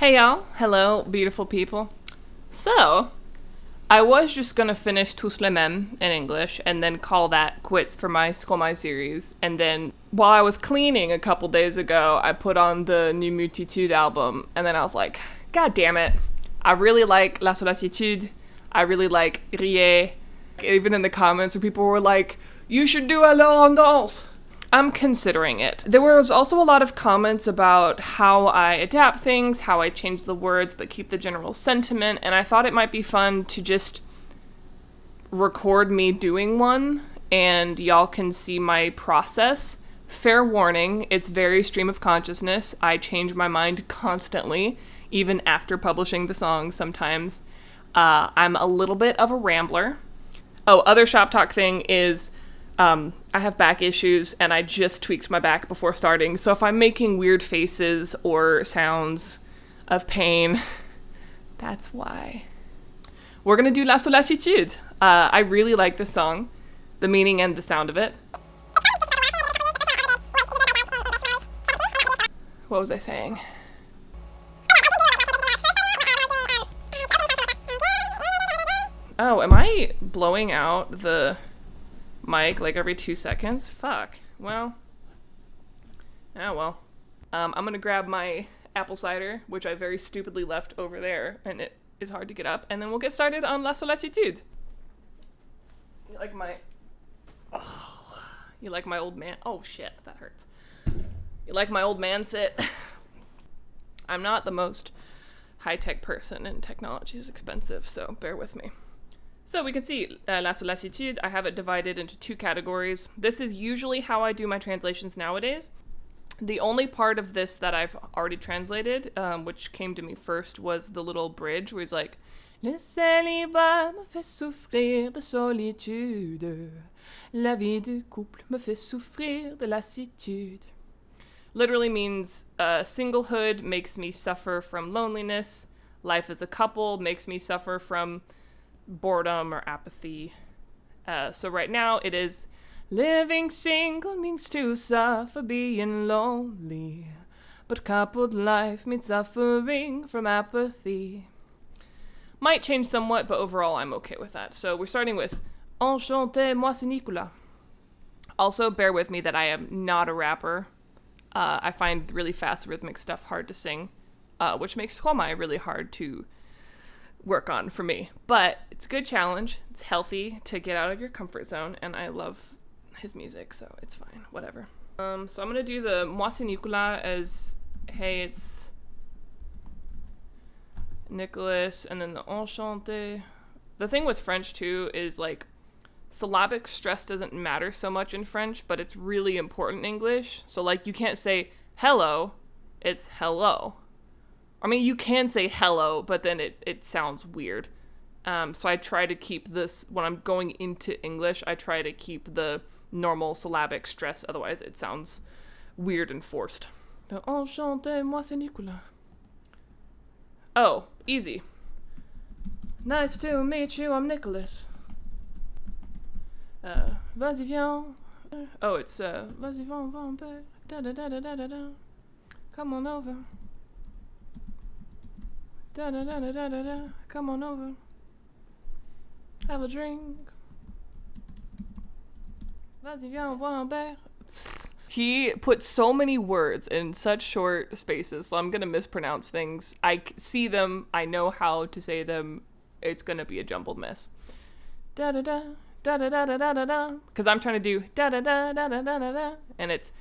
Hey y'all, hello beautiful people. So, I was just gonna finish Tous les Mêmes in English and then call that quits for my Stromae series. And then while I was cleaning a couple days ago, I put on the new Multitude album and then I was like, God damn it. I really like La Solassitude. I really like Rie. Even in the comments where people were like, you should do Alors on Danse. I'm considering it. There was also a lot of comments about how I adapt things, how I change the words but keep the general sentiment, and I thought it might be fun to just record me doing one and y'all can see my process. Fair warning, it's very stream of consciousness. I change my mind constantly, even after publishing the song sometimes. I'm a little bit of a rambler. Oh, other shop talk thing is I have back issues and I just tweaked my back before starting. So if I'm making weird faces or sounds of pain, that's why. We're going to do La Solassitude. I really like this song, the meaning and the sound of it. What was I saying? Oh, am I blowing out the mic like every 2 seconds? Fuck. Well. Oh well. I'm gonna grab my apple cider, which I very stupidly left over there, and it is hard to get up, and then we'll get started on La Solassitude. You like my... Oh. You like my old man... Oh shit, that hurts. You like my old man sit? I'm not the most high-tech person, and technology is expensive, so bear with me. So we can see La Solassitude, I have it divided into two categories. This is usually how I do my translations nowadays. The only part of this that I've already translated, which came to me first, was the little bridge where he's like, Le célibat me fait souffrir de solitude. La vie de couple me fait souffrir de lassitude. Literally means singlehood makes me suffer from loneliness. Life as a couple makes me suffer from boredom or apathy. So right now it is living single means to suffer being lonely, but coupled life means suffering from apathy. Might change somewhat, but overall I'm okay with that. So we're starting with Enchanté, moi c'est Nicolas. Also bear with me that I am not a rapper. I find really fast rhythmic stuff hard to sing, which makes Stromae really hard to work on for me, but it's a good challenge. It's healthy to get out of your comfort zone, and I love his music, so it's fine, whatever. So I'm gonna do the Moi c'est Nicolas as, hey, it's Nicholas, and then the Enchanté. The thing with French too is like syllabic stress doesn't matter so much in French, but it's really important in English. So like you can't say hello, it's hello. I mean, you can say hello, but then it sounds weird. So I try to keep this, when I'm going into English, I try to keep the normal syllabic stress, otherwise it sounds weird and forced. Enchanté, moi c'est Nicolas. Oh, easy. Nice to meet you, I'm Nicholas. Vas-y viens. Oh, it's vas-y viens, viens, da da da da da da. Come on over. Da da da da da da da. Come on over. Have a drink. Vas-y viens, voir un verre. He put so many words in such short spaces, so I'm gonna mispronounce things. I see them, I know how to say them. It's gonna be a jumbled mess. Da da da da da da da da da da. Because I'm trying to do da da da da da da da da, and it's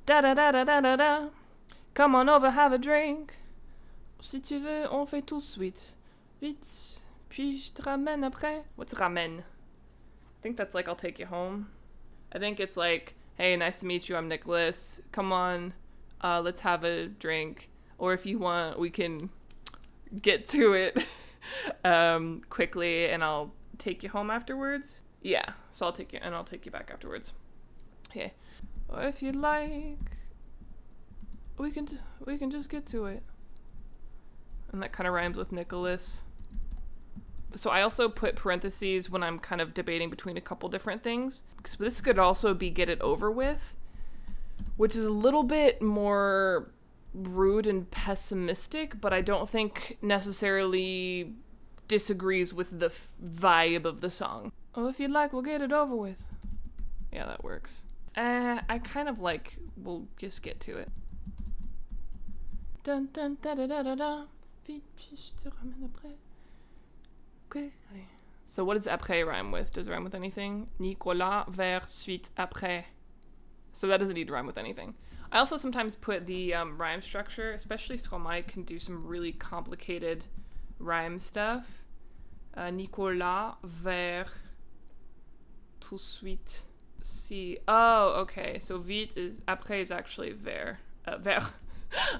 da da da da da da da. Come on over, have a drink. Si tu veux, on fait tout de suite. Vite. Puis je te ramène après. What's ramène? I think that's like I'll take you home. I think it's like, hey, nice to meet you, I'm Nicholas. Come on, let's have a drink. Or if you want, we can get to it quickly and I'll take you home afterwards. Yeah, so I'll take you back afterwards. Okay. Or if you'd like, we can just get to it. And that kind of rhymes with Nicholas. So I also put parentheses when I'm kind of debating between a couple different things. Because this could also be get it over with, which is a little bit more rude and pessimistic, but I don't think necessarily disagrees with the vibe of the song. Oh, if you'd like, we'll get it over with. Yeah, that works. I kind of like, we'll just get to it. Dun dun da da da da da. So what does après rhyme with? Does it rhyme with anything? Nicolas vers suite après. So that doesn't need to rhyme with anything. I also sometimes put the rhyme structure, especially Stromae can do some really complicated rhyme stuff. Nicolas vers tout suite si. Oh, okay. So vite is, après is actually vers.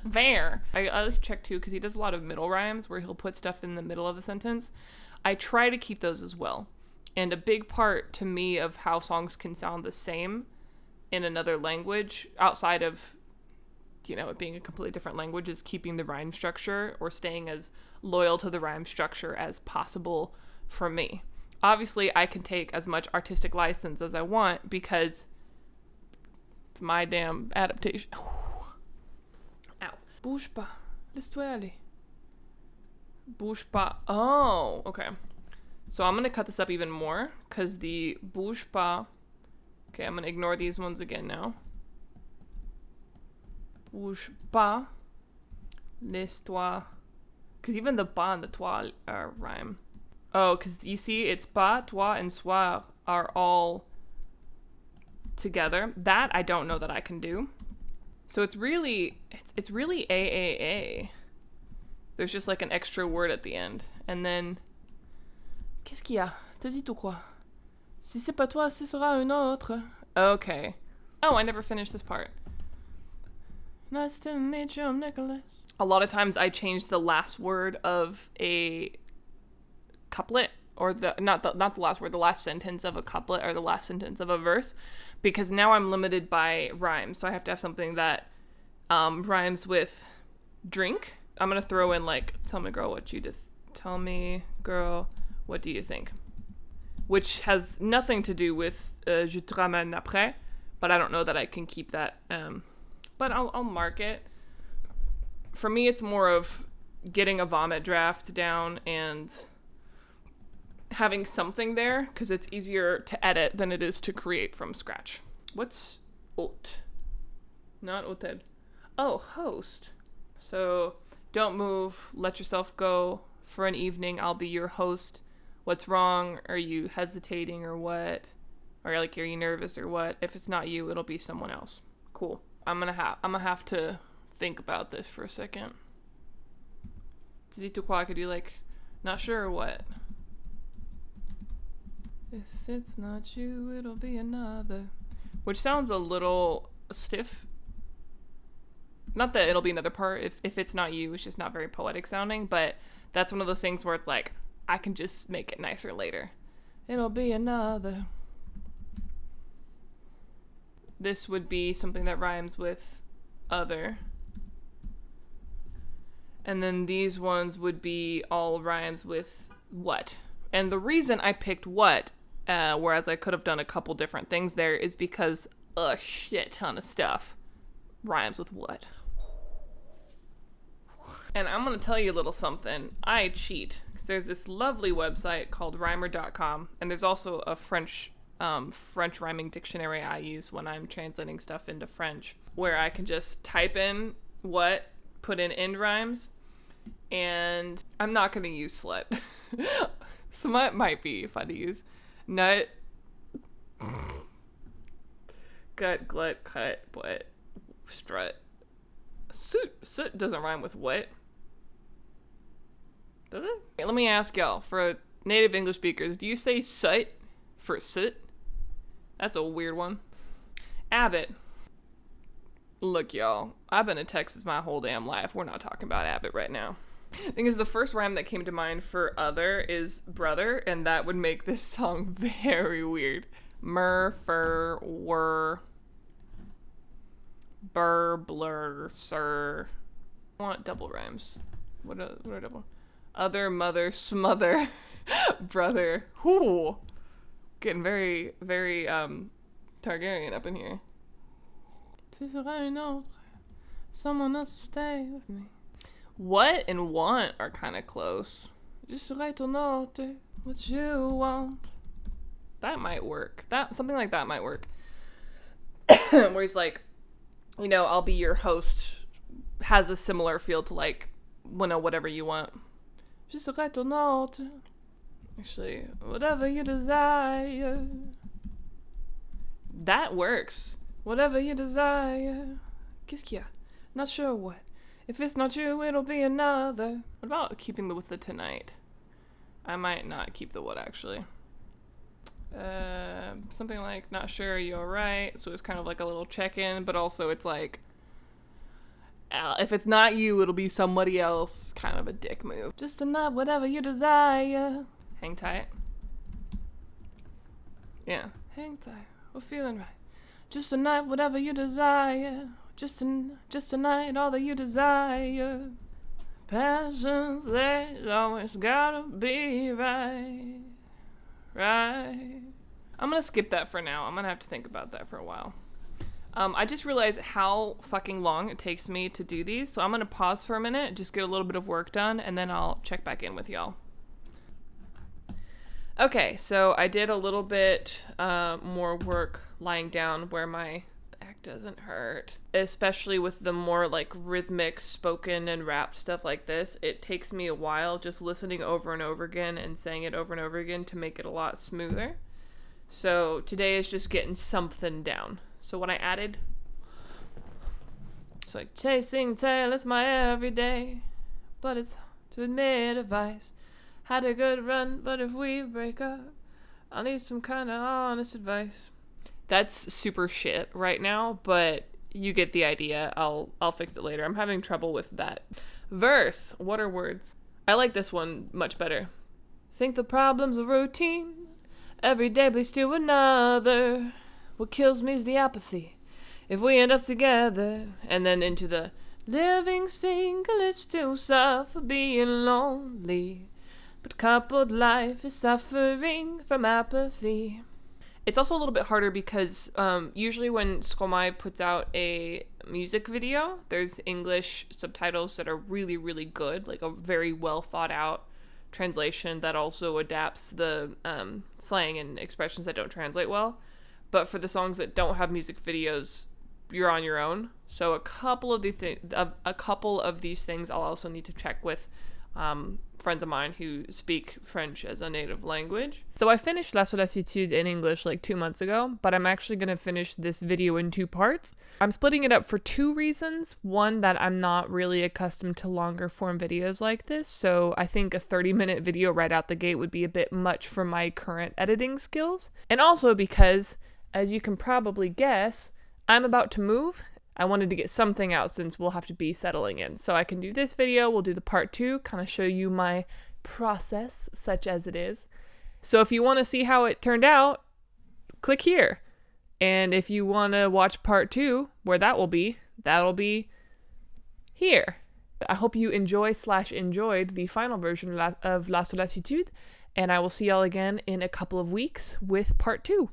Vers. I like to check too because he does a lot of middle rhymes where he'll put stuff in the middle of the sentence. I try to keep those as well. And a big part to me of how songs can sound the same in another language outside of, you know, it being a completely different language is keeping the rhyme structure or staying as loyal to the rhyme structure as possible for me. Obviously, I can take as much artistic license as I want because it's my damn adaptation. Ow. Bouge pas. Laisse-toi aller. Bouge pas. Oh, okay. So I'm going to cut this up even more because the bouge pas. Okay, I'm going to ignore these ones again now. Bouge pas. Laisse-toi. Because even the pas and the toi rhyme. Oh, because you see, it's pas, toi, and soir are all together. That I don't know that I can do. So it's really AAA. There's just like an extra word at the end. And then, qu'est-ce qu'il y a? T'as dit tout quoi? Si c'est pas toi, ce sera un autre. Okay. Oh, I never finished this part. Nice to meet you, Nicholas. A lot of times I change the last word of a couplet, or the not the last word, the last sentence of a couplet or the last sentence of a verse, because now I'm limited by rhymes. So I have to have something that rhymes with drink. I'm gonna throw in like, tell me girl what do you think? Which has nothing to do with je te ramène après, but I don't know that I can keep that. But I'll mark it. For me, it's more of getting a vomit draft down and having something there because it's easier to edit than it is to create from scratch. What's hôte? Not hôtel. Oh, host. So don't move. Let yourself go. For an evening, I'll be your host. What's wrong? Are you hesitating or what? Or like, are you nervous or what? If it's not you, it'll be someone else. Cool. I'm gonna have to think about this for a second. Dis tu quoi? Could you like, not sure or what? If it's not you, it'll be another. Which sounds a little stiff. Not that it'll be another part. If it's not you, it's just not very poetic sounding. But that's one of those things where it's like, I can just make it nicer later. It'll be another. This would be something that rhymes with other. And then these ones would be all rhymes with what. And the reason I picked what, whereas I could have done a couple different things there, is because a shit ton of stuff rhymes with what. And I'm going to tell you a little something. I cheat. There's this lovely website called rhymer.com, and there's also a French rhyming dictionary I use when I'm translating stuff into French, where I can just type in what, put in end rhymes, and I'm not going to use slut. Smut might be fun to use. Nut. Gut, glut, cut, what, strut. Soot doesn't rhyme with what. Does it? Okay, let me ask y'all, for native English speakers, do you say soot for soot? That's a weird one. Abbott. Look, y'all, I've been in Texas my whole damn life. We're not talking about Abbott right now. The thing is, the first rhyme that came to mind for other is brother, and that would make this song very weird. Mer, fur, were, burr, blur, sir. I want double rhymes. What are double? Other, mother, smother, brother. Whoo! Getting very, very Targaryen up in here. Ce sera une autre. Someone else to stay with me. What and want are kind of close. Just write a note what you want. That might work. Something like that might work. Where he's like, you know, I'll be your host, has a similar feel to like, whatever you want. Just write a note. Actually, whatever you desire. That works. Whatever you desire. Qu'est-ce qu'il y a? Not sure what. If it's not you, it'll be another. What about keeping the with the tonight? I might not keep the what actually. Something like, not sure, you're right. So it's kind of like a little check-in, but also it's like, if it's not you, it'll be somebody else. Kind of a dick move. Just tonight, whatever you desire. Hang tight. Yeah, hang tight. We're feeling right. Just tonight, whatever you desire. Just tonight, all that you desire. Passions, they always gotta be right. Right. I'm gonna skip that for now. I'm gonna have to think about that for a while. I just realized how fucking long it takes me to do these, so I'm gonna pause for a minute, just get a little bit of work done, and then I'll check back in with y'all. Okay, so I did a little bit more work lying down where my back doesn't hurt, especially with the more like rhythmic spoken and rap stuff like this. It takes me a while just listening over and over again and saying it over and over again to make it a lot smoother. So today is just getting something down. So what I added, it's like chasing tail, it's my everyday, but it's to admit advice. Had a good run, but if we break up, I'll need some kind of honest advice. That's super shit right now, but you get the idea. I'll fix it later. I'm having trouble with that verse. What are words? I like this one much better. Think the problem's a routine. Every day bleeds to another. What kills me is the apathy. If we end up together, and then into the living single, it's too soft for being lonely. But coupled life is suffering from apathy. It's also a little bit harder because usually when Stromae puts out a music video, there's English subtitles that are really, really good, like a very well thought out translation that also adapts the slang and expressions that don't translate well. But for the songs that don't have music videos, you're on your own. So a couple of these things I'll also need to check with friends of mine who speak French as a native language. So I finished La Solassitude in English like 2 months ago, but I'm actually going to finish this video in 2 parts. I'm splitting it up for 2 reasons. One, that I'm not really accustomed to longer form videos like this, so I think a 30-minute video right out the gate would be a bit much for my current editing skills. And also because, as you can probably guess, I'm about to move. I wanted to get something out since we'll have to be settling in. So I can do this video, we'll do the part 2, kind of show you my process, such as it is. So if you want to see how it turned out, click here. And if you want to watch part 2, where that'll be here. I hope you enjoyed the final version of La Solassitude, and I will see y'all again in a couple of weeks with part 2.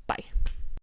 Bye.